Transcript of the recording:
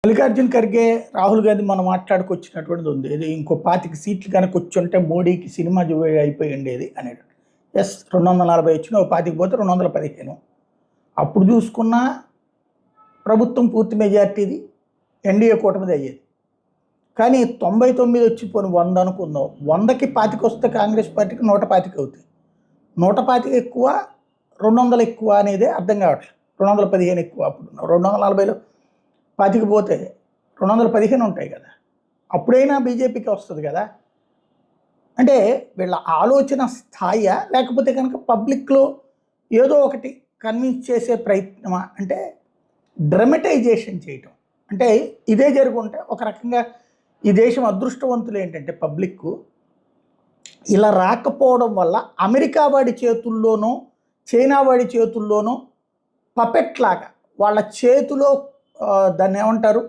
మల్లికార్జున్ ఖర్గే రాహుల్ గాంధీ మనం మాట్లాడుకొచ్చినటువంటిది ఉంది. ఇది ఇంకో 25 సీట్లు కనుక వచ్చుంటే మోడీకి సినిమా అయిపోయి ఉండేది అనేది. ఎస్ 240 వచ్చిన 25 పోతే 215. అప్పుడు చూసుకున్న ప్రభుత్వం పూర్తి మెజార్టీది ఎన్డీఏ కూటమిది అయ్యేది. కానీ 99 వచ్చి పోనీ 100 అనుకుందాం. 100కి 25 వస్తే కాంగ్రెస్ పార్టీకి 125 అవుతాయి. 125 ఎక్కువ, 200 ఎక్కువ అనేది అర్థం కావట్లేదు. 215 ఎక్కువ. అప్పుడు 240లో 25 పోతే 215 ఉంటాయి కదా. అప్పుడైనా బీజేపీకి వస్తుంది కదా. అంటే వీళ్ళ ఆలోచన స్థాయి లేకపోతే కనుక పబ్లిక్లో ఏదో ఒకటి కన్విన్స్ చేసే ప్రయత్నమా అంటే డ్రమటైజేషన్ చేయటం. అంటే ఇదే జరుగుంటే ఒక రకంగా ఈ దేశం అదృష్టవంతులు ఏంటంటే పబ్లిక్ ఇలా రాకపోవడం వల్ల అమెరికా వాడి చేతుల్లోనో చైనా వాడి చేతుల్లోనో పపెట్ లాగా వాళ్ళ చేతిలో దాన్ని ఏమంటారు